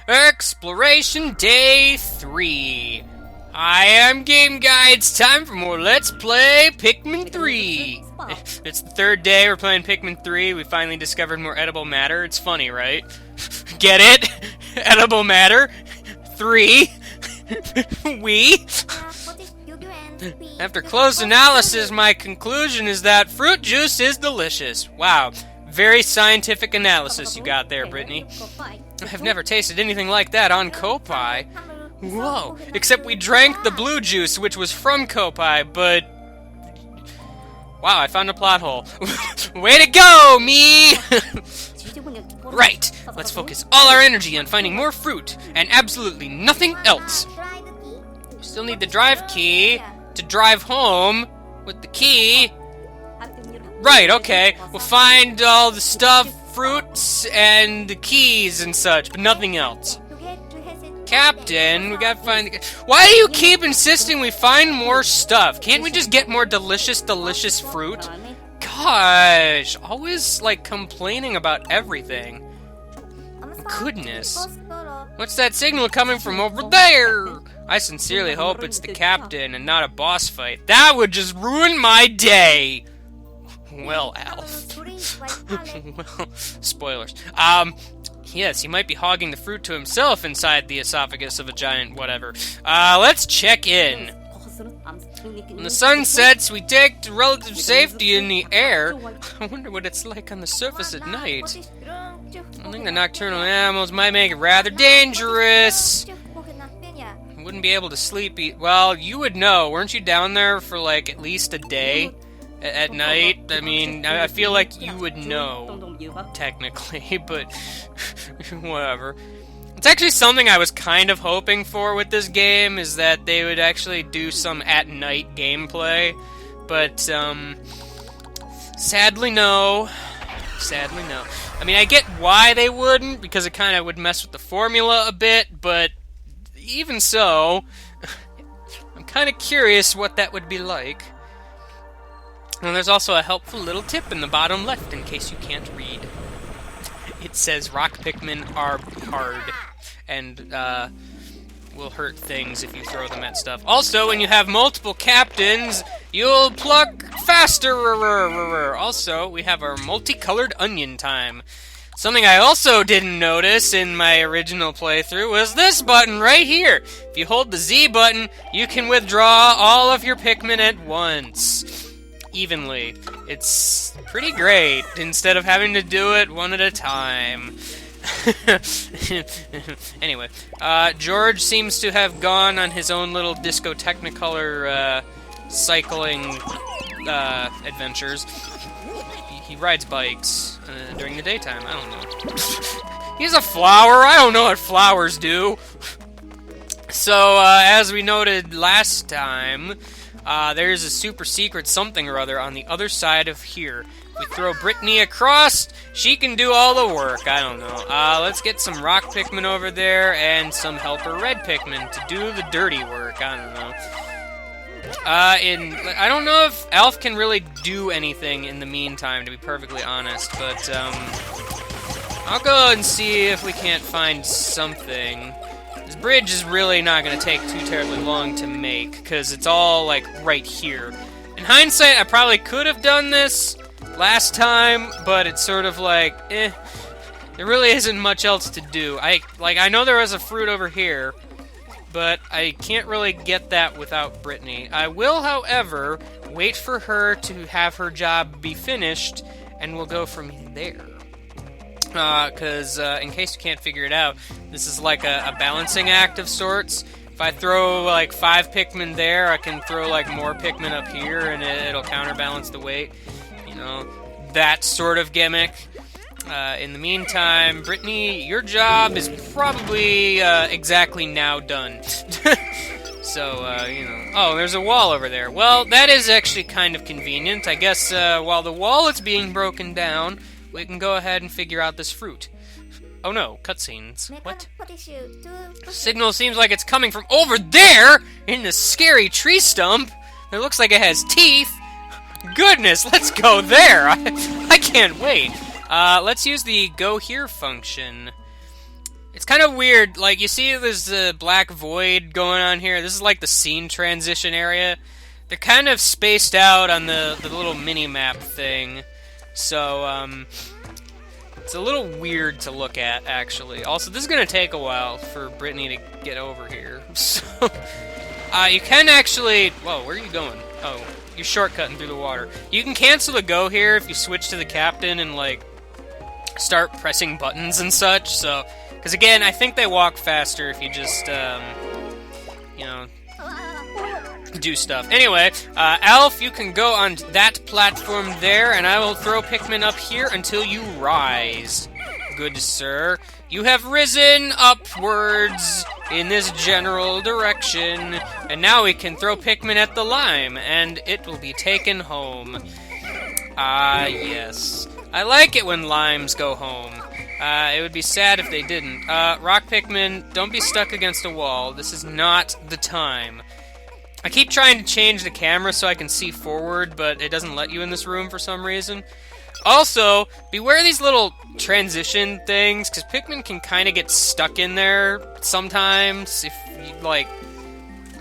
Exploration Day 3. I am Game Guy. It's time for more Let's Play Pikmin 3. It's the third day we're playing Pikmin 3. We finally discovered more edible matter. It's funny, right? Get it? Edible matter. 3. We. After close analysis, my conclusion is that fruit juice is delicious. Wow. Very scientific analysis you got there, Brittany. I've never tasted anything like that on Kopai. Whoa. Except we drank the blue juice, which was from Kopai, but... Wow, I found a plot hole. Way to go, me! Right. Let's focus all our energy on finding more fruit, and absolutely nothing else. We still need the drive key to drive home with the key. Right, okay. We'll find all the stuff, fruits, and the keys and such, but nothing else. Captain, we gotta find the... Why do you keep insisting we find more stuff? Can't we just get more delicious fruit? Gosh, always, like, complaining about everything. Goodness. What's that signal coming from over there? I sincerely hope it's the captain and not a boss fight. That would just ruin my day! Well, Alf. Well, spoilers. Yes, he might be hogging the fruit to himself inside the esophagus of a giant whatever. Let's check in. When the sun sets, we take to relative safety in the air. I wonder what it's like on the surface at night. I think the nocturnal animals might make it rather dangerous. I wouldn't be able to sleep. Well, you would know. Weren't you down there for, like, at least a day? At night? I mean, I feel like you would know, technically, but whatever. It's actually something I was kind of hoping for with this game, is that they would actually do some at-night gameplay, but, sadly no. Sadly no. I mean, I get why they wouldn't, because it kind of would mess with the formula a bit, but even so, I'm kind of curious what that would be like. And there's also a helpful little tip in the bottom left in case you can't read. It says rock Pikmin are hard and will hurt things if you throw them at stuff. Also, when you have multiple captains, you'll pluck faster. Also, we have our multicolored onion time. Something I also didn't notice in my original playthrough was this button right here. If you hold the Z button, you can withdraw all of your Pikmin at once. Evenly. It's pretty great, instead of having to do it one at a time. Anyway, George seems to have gone on his own little Disco Technicolor cycling adventures. He rides bikes during the daytime. I don't know. He's a flower. I don't know what flowers do. So, as we noted last time, there's a super secret something or other on the other side of here. We throw Brittany across, she can do all the work. I don't know. Let's get some rock Pikmin over there and some helper red Pikmin to do the dirty work. I don't know. I don't know if Alf can really do anything in the meantime, to be perfectly honest, but, I'll go and see if we can't find something. This bridge is really not going to take too terribly long to make, because it's all, like, right here. In hindsight, I probably could have done this last time, but it's sort of like, there really isn't much else to do. I know there was a fruit over here, but I can't really get that without Brittany. I will, however, wait for her to have her job be finished, and we'll go from there. Because, in case you can't figure it out, this is like a balancing act of sorts. If I throw, like, 5 Pikmin there, I can throw, like, more Pikmin up here, and it'll counterbalance the weight. You know, that sort of gimmick. In the meantime, Brittany, your job is probably, exactly now done. So, you know... Oh, there's a wall over there. Well, that is actually kind of convenient. I guess, while the wall is being broken down, we can go ahead and figure out this fruit. Oh no, cutscenes. What? Signal seems like it's coming from over there! In the scary tree stump! It looks like it has teeth! Goodness, let's go there! I can't wait! Let's use the go here function. It's kind of weird. Like, you see there's a black void going on here. This is like the scene transition area. They're kind of spaced out on the little mini-map thing. So, it's a little weird to look at, actually. Also, this is going to take a while for Brittany to get over here. So, you can actually... Whoa, where are you going? Oh, you're shortcutting through the water. You can cancel the go here if you switch to the captain and, like, start pressing buttons and such, so... Because, again, I think they walk faster if you just, you know, do stuff. Anyway, Alf, you can go on that platform there, and I will throw Pikmin up here until you rise. Good sir. You have risen upwards in this general direction, and now we can throw Pikmin at the lime, and it will be taken home. Ah, yes. I like it when limes go home. It would be sad if they didn't. Rock Pikmin, don't be stuck against a wall. This is not the time. I keep trying to change the camera so I can see forward, but it doesn't let you in this room for some reason. Also, beware these little transition things, because Pikmin can kind of get stuck in there sometimes if you, like...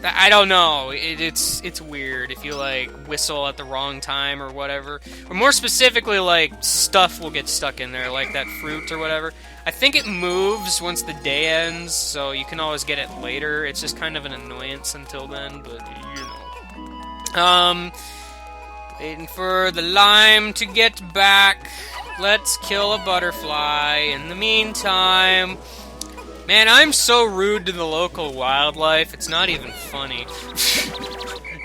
I don't know. It's weird if you, like, whistle at the wrong time or whatever. Or more specifically, like, stuff will get stuck in there, like that fruit or whatever. I think it moves once the day ends, so you can always get it later. It's just kind of an annoyance until then, but, you know. Waiting for the lime to get back. Let's kill a butterfly in the meantime. Man, I'm so rude to the local wildlife, it's not even funny.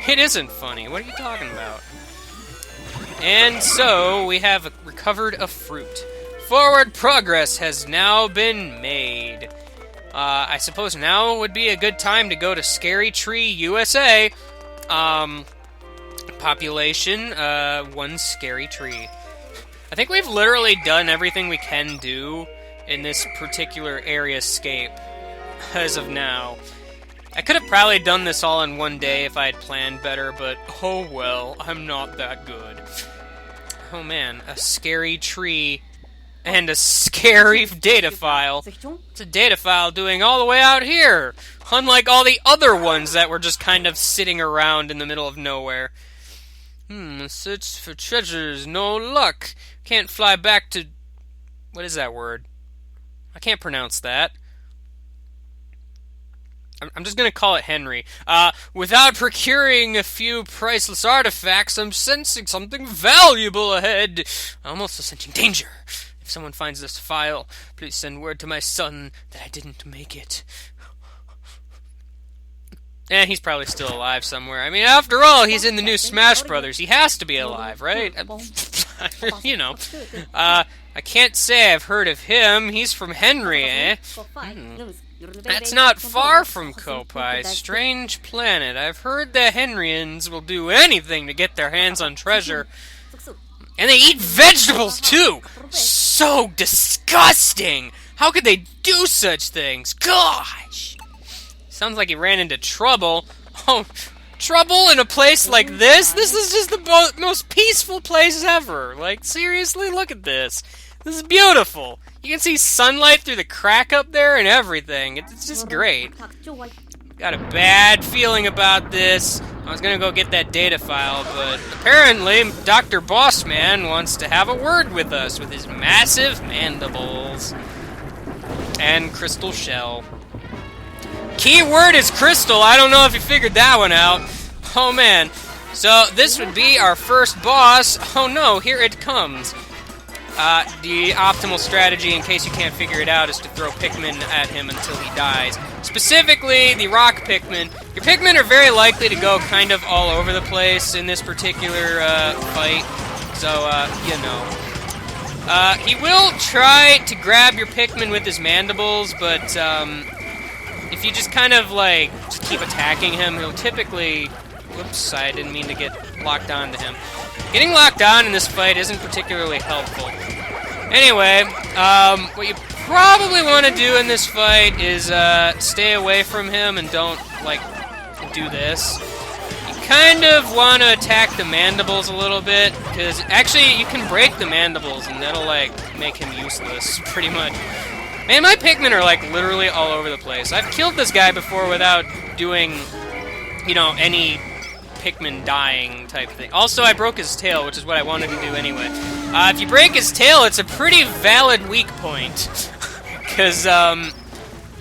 It isn't funny, what are you talking about? And so, we have recovered a fruit. Forward progress has now been made. I suppose now would be a good time to go to Scary Tree, USA. Population, 1 scary tree. I think we've literally done everything we can do in this particular area scape, as of now. I could have probably done this all in one day if I had planned better, but oh well, I'm not that good. Oh man, a scary tree and a scary data file. It's a data file doing all the way out here, unlike all the other ones that were just kind of sitting around in the middle of nowhere. Search for treasures, no luck. Can't fly back to... What is that word? I can't pronounce that. I'm just gonna call it Henry. Without procuring a few priceless artifacts, I'm sensing something valuable ahead. I'm also sensing danger. If someone finds this file, please send word to my son that I didn't make it. And he's probably still alive somewhere. I mean, after all, he's in the new Smash Brothers. He has to be alive, right? You know. I can't say I've heard of him. He's from Henry, eh? That's not far from Kopai. Strange planet. I've heard the Henrians will do anything to get their hands on treasure. And they eat vegetables, too! So disgusting! How could they do such things? Gosh! Sounds like he ran into trouble. Oh, trouble in a place like this? This is just the most peaceful place ever. Like, seriously, look at this. This is beautiful. You can see sunlight through the crack up there and everything. It's just great. Got a bad feeling about this. I was gonna go get that data file, but apparently Dr. Bossman wants to have a word with us with his massive mandibles and crystal shell. Keyword is crystal. I don't know if you figured that one out. Oh man. So this would be our first boss. Oh no, here it comes. The optimal strategy, in case you can't figure it out, is to throw Pikmin at him until he dies. Specifically, the rock Pikmin. Your Pikmin are very likely to go kind of all over the place in this particular fight. So, you know. He will try to grab your Pikmin with his mandibles, but if you just kind of, like, just keep attacking him, he'll typically... Whoops, I didn't mean to get locked on to him. Getting locked on in this fight isn't particularly helpful. Anyway, what you probably want to do in this fight is stay away from him and don't, like, do this. You kind of want to attack the mandibles a little bit, because actually you can break the mandibles and that'll, like, make him useless, pretty much. Man, my Pikmin are, like, literally all over the place. I've killed this guy before without doing, you know, any Pikmin dying type thing. Also, I broke his tail, which is what I wanted to do anyway. If you break his tail, it's a pretty valid weak point. Because,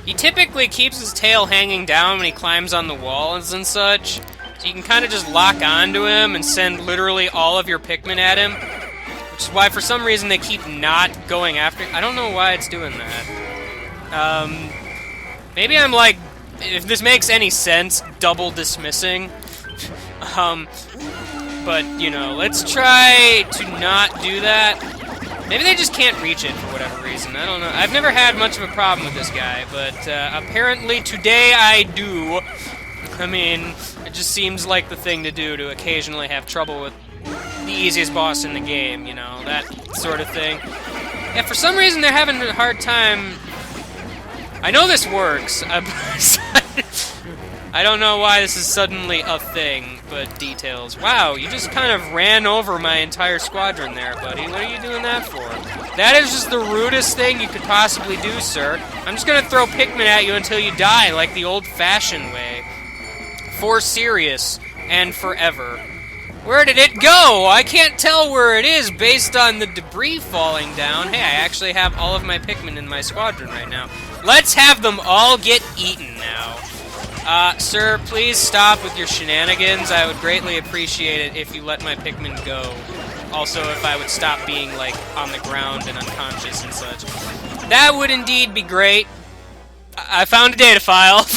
he typically keeps his tail hanging down when he climbs on the walls and such. So you can kind of just lock onto him and send literally all of your Pikmin at him. Which is why, for some reason, they keep not going after... I don't know why it's doing that. Maybe I'm, like, if this makes any sense, double dismissing. But, you know, let's try to not do that. Maybe they just can't reach it for whatever reason. I don't know. I've never had much of a problem with this guy, but apparently today I do. I mean, it just seems like the thing to do to occasionally have trouble with the easiest boss in the game, you know, that sort of thing. Yeah, for some reason they're having a hard time... I know this works, I don't know why this is suddenly a thing, but details. Wow, you just kind of ran over my entire squadron there, buddy. What are you doing that for? That is just the rudest thing you could possibly do, sir. I'm just gonna throw Pikmin at you until you die, like the old-fashioned way. For serious, and forever. Where did it go? I can't tell where it is based on the debris falling down. Hey, I actually have all of my Pikmin in my squadron right now. Let's have them all get eaten now. Sir, please stop with your shenanigans. I would greatly appreciate it if you let my Pikmin go. Also, if I would stop being, like, on the ground and unconscious and such. That would indeed be great. I found a data file.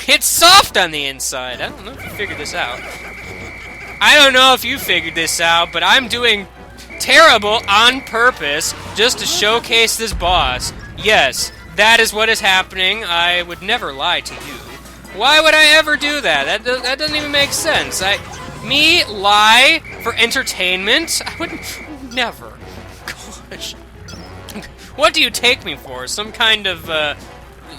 It's soft on the inside. I don't know if you figured this out. I don't know if you figured this out, but I'm doing terrible on purpose just to showcase this boss. Yes, that is what is happening. I would never lie to you. Why would I ever do that? That doesn't even make sense. Me lie for entertainment? I would never. Gosh. What do you take me for? Some kind of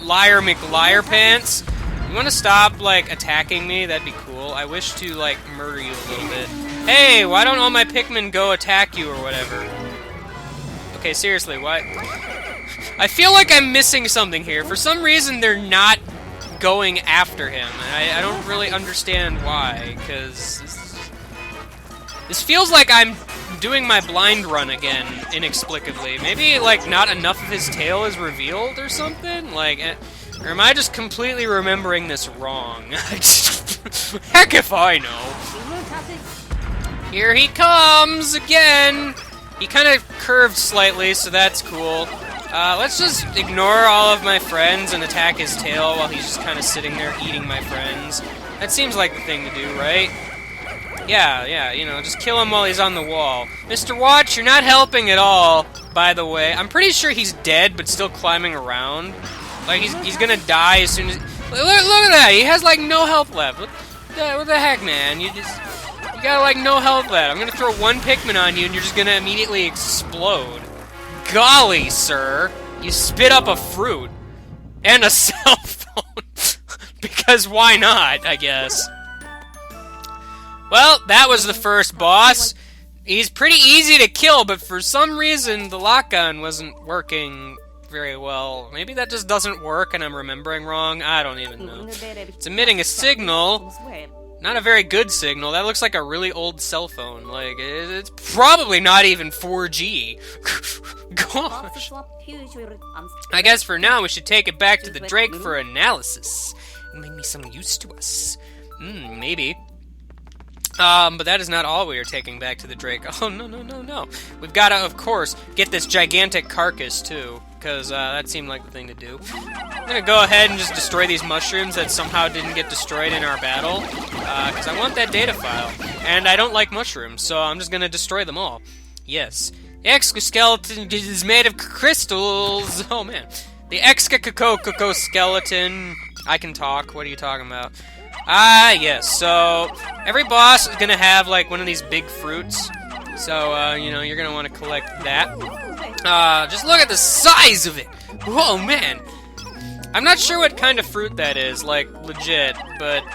liar McLiar pants? You want to stop, like, attacking me? That'd be cool. I wish to, like, murder you a little bit. Hey, why don't all my Pikmin go attack you or whatever? Okay, seriously, why? I feel like I'm missing something here. For some reason, they're not going after him. I don't really understand why, because this feels like I'm doing my blind run again, inexplicably. Maybe, like, not enough of his tail is revealed or something? Like... Or am I just completely remembering this wrong? Heck if I know. Here he comes again! He kind of curved slightly, so that's cool. Let's just ignore all of my friends and attack his tail while he's just kind of sitting there eating my friends. That seems like the thing to do, right? Yeah, you know, just kill him while he's on the wall. Mr. Watch, you're not helping at all, by the way. I'm pretty sure he's dead, but still climbing around. Like, he's gonna die as soon as... Look at that! He has, like, no health left. What the heck, man? You got, like, no health left. I'm gonna throw one Pikmin on you, and you're just gonna immediately explode. Golly, sir! You spit up a fruit. And a cell phone. Because why not, I guess. Well, that was the first boss. He's pretty easy to kill, but for some reason, the lock-on wasn't working very well. Maybe that just doesn't work and I'm remembering wrong. I don't even know. It's emitting a signal. Not a very good signal. That looks like a really old cell phone. Like, it's probably not even 4G. Gosh. I guess for now we should take it back to the Drake for analysis. It may be some use to us. Maybe. But that is not all we are taking back to the Drake. Oh, no. We've got to, of course, get this gigantic carcass, too. Because that seemed like the thing to do. I'm going to go ahead and just destroy these mushrooms that somehow didn't get destroyed in our battle. Because I want that data file. And I don't like mushrooms, so I'm just going to destroy them all. Yes. The exoskeleton is made of crystals. Oh, man. The exoskeleton. I can talk. What are you talking about? Yes. So, every boss is going to have, like, one of these big fruits. So, you know, you're going to want to collect that. Just look at the size of it! Whoa, man! I'm not sure what kind of fruit that is, like, legit, but,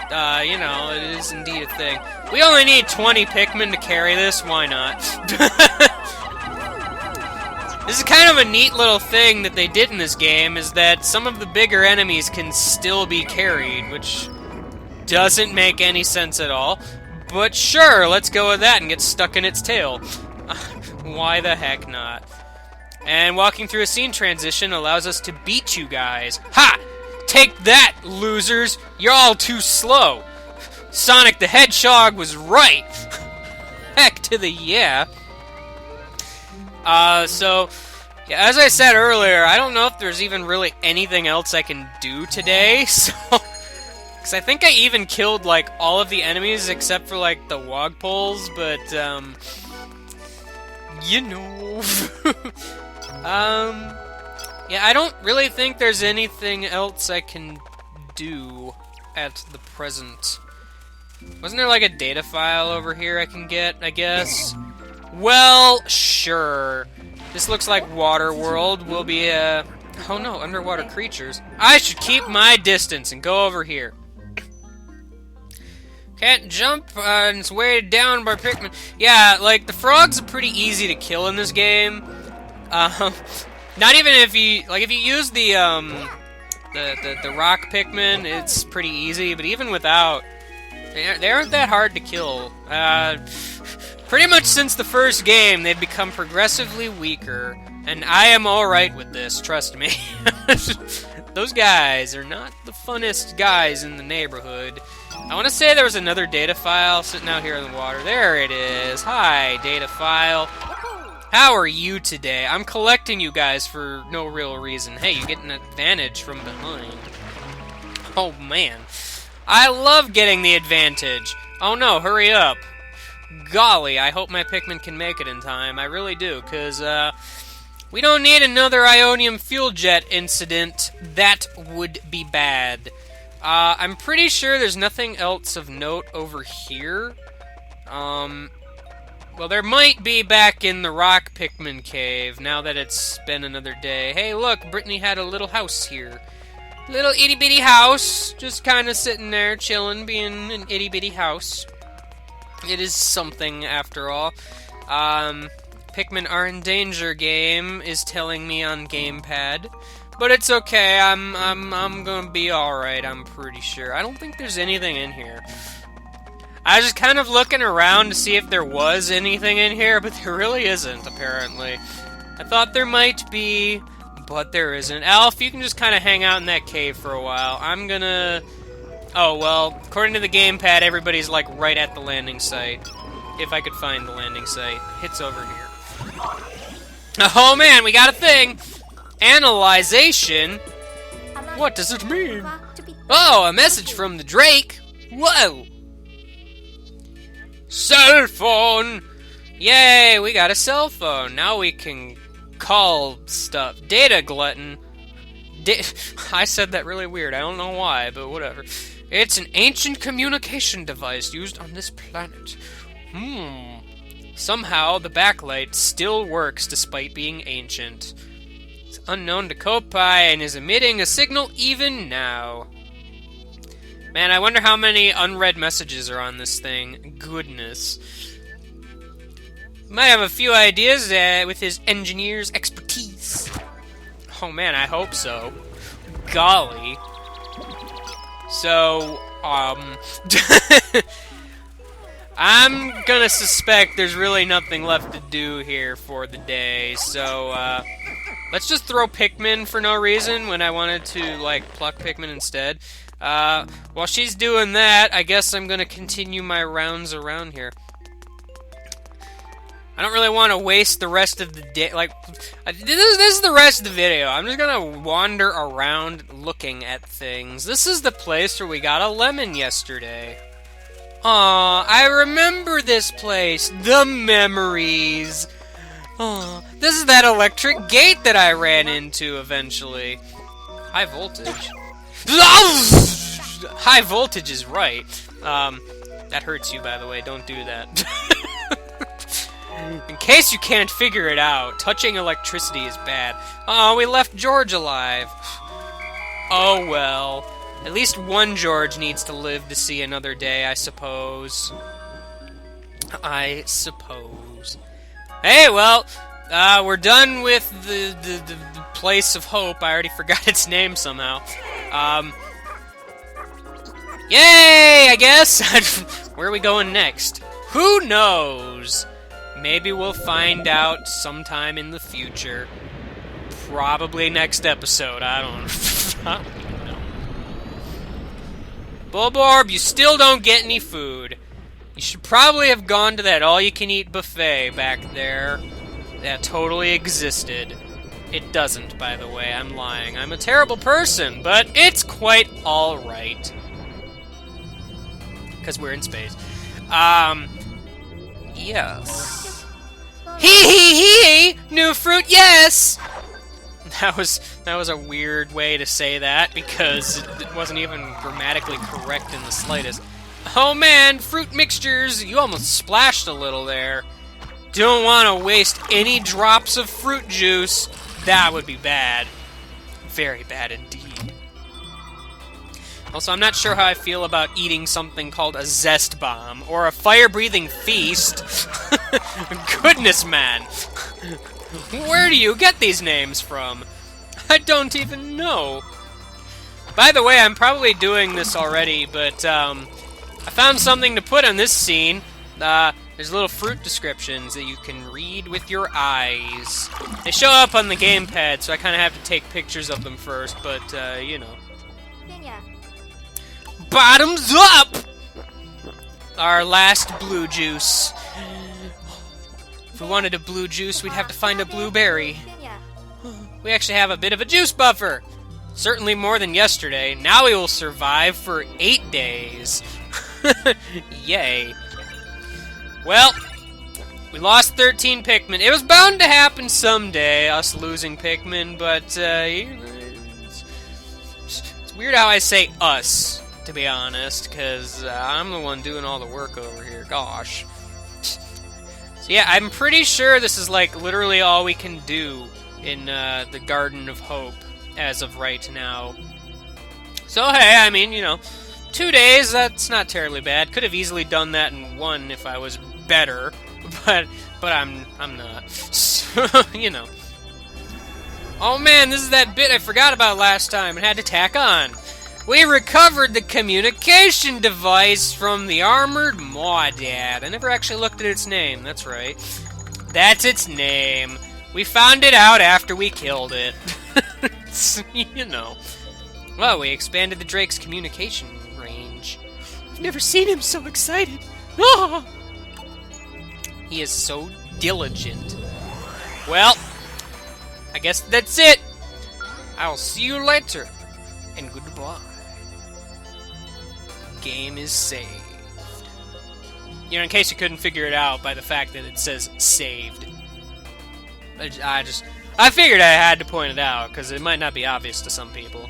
you know, it is indeed a thing. We only need 20 Pikmin to carry this, why not? This is kind of a neat little thing that they did in this game, is that some of the bigger enemies can still be carried, which doesn't make any sense at all. But sure, let's go with that and get stuck in its tail. Why the heck not? And walking through a scene transition allows us to beat you guys. Ha! Take that, losers! You're all too slow. Sonic the Hedgehog was right. Heck to the yeah. So, yeah, as I said earlier, I don't know if there's even really anything else I can do today, so... Because I think I even killed, like, all of the enemies except for, like, the Wogpoles, but, you know... yeah, I don't really think there's anything else I can do at the present. Wasn't there, like, a data file over here I can get, I guess? Well, sure. This looks like Waterworld. We'll be, oh no, underwater creatures. I should keep my distance and go over here. Can't jump, and it's weighted down by Pikmin. Yeah, like, the frogs are pretty easy to kill in this game. Not even if you, like, if you use the rock Pikmin, it's pretty easy, but even without, they aren't that hard to kill. Pretty much since the first game, they've become progressively weaker, and I am alright with this, trust me. Those guys are not the funnest guys in the neighborhood. I want to say there was another data file sitting out here in the water. There it is. Hi, data file. How are you today? I'm collecting you guys for no real reason. Hey, you get an advantage from behind. Oh, man. I love getting the advantage. Oh, no, hurry up. Golly, I hope my Pikmin can make it in time. I really do, because, we don't need another Ionium fuel jet incident. That would be bad. I'm pretty sure there's nothing else of note over here. Well, there might be back in the Rock Pikmin cave, now that it's been another day. Hey, look, Brittany had a little house here. Little itty-bitty house, just kind of sitting there, chilling, being an itty-bitty house. It is something, after all. Pikmin are in danger game is telling me on gamepad. But it's okay, I'm gonna be alright, I'm pretty sure. I don't think there's anything in here. I was just kind of looking around to see if there was anything in here, but there really isn't, apparently. I thought there might be, but there isn't. Alf, you can just kind of hang out in that cave for a while. I'm gonna... Oh, well, according to the gamepad, everybody's, like, right at the landing site. If I could find the landing site. It's over here. Oh, man, we got a thing! Analyzation? What does it mean? Oh, a message from the Drake! Whoa! Cell phone! Yay, we got a cell phone. Now we can call stuff. Data glutton. I said that really weird. I don't know why, but whatever. It's an ancient communication device used on this planet. Somehow, the backlight still works despite being ancient. It's unknown to Kopai and is emitting a signal even now. Man, I wonder how many unread messages are on this thing. Goodness. Might have a few ideas with his engineer's expertise. Oh man, I hope so. Golly. So, I'm gonna suspect there's really nothing left to do here for the day, so, let's just throw Pikmin for no reason when I wanted to, like, pluck Pikmin instead. While she's doing that, I guess I'm gonna continue my rounds around here. I don't really want to waste the rest of the day, like, this is the rest of the video. I'm just gonna wander around looking at things. This is the place where we got a lemon yesterday. Aw, I remember this place. The memories. Aw, this is that electric gate that I ran into eventually. High voltage. High voltage is right. That hurts you, by the way. Don't do that. In case you can't figure it out, touching electricity is bad. Oh, we left George alive. Oh well. At least one George needs to live to see another day, I suppose. I suppose. Hey, well, We're done with the place of hope. I already forgot its name somehow. Yay, I guess! Where are we going next? Who knows? Maybe we'll find out sometime in the future. Probably next episode. I don't know. Bulborb, you still don't get any food. You should probably have gone to that all-you-can-eat buffet back there. That totally existed. It doesn't, by the way. I'm lying. I'm a terrible person, but it's quite alright. Because we're in space. Yes. Hee! New fruit, yes! That was a weird way to say that, because it wasn't even grammatically correct in the slightest. Oh man, fruit mixtures! You almost splashed a little there. Don't want to waste any drops of fruit juice. That would be bad. Very bad indeed. Also, I'm not sure how I feel about eating something called a zest bomb, or a fire-breathing feast. Goodness, man. Where do you get these names from? I don't even know. By the way, I'm probably doing this already, but I found something to put on this scene. There's little fruit descriptions that you can read with your eyes. They show up on the gamepad, so I kind of have to take pictures of them first, but, you know. Bottoms up! Our last blue juice. If we wanted a blue juice, we'd have to find a blueberry. We actually have a bit of a juice buffer. Certainly more than yesterday. Now we will survive for 8 days. Yay. Well, we lost 13 Pikmin. It was bound to happen someday, us losing Pikmin, but it's weird how I say us, to be honest, because I'm the one doing all the work over here. Gosh. So yeah, I'm pretty sure this is like literally all we can do in the Garden of Hope as of right now. So hey, I mean, you know, 2 days, that's not terribly bad. Could have easily done that in 1 if I was better, but I'm not. So, you know. Oh man, this is that bit I forgot about last time and had to tack on. We recovered the communication device from the armored Mawdad. I never actually looked at its name, that's right. That's its name. We found it out after we killed it. You know. Well, we expanded the Drake's communication range. I've never seen him so excited. Oh! He is so diligent. Well, I guess that's it. I'll see you later, and goodbye. Game is saved. You know, in case you couldn't figure it out by the fact that it says saved. I figured I had to point it out, because it might not be obvious to some people.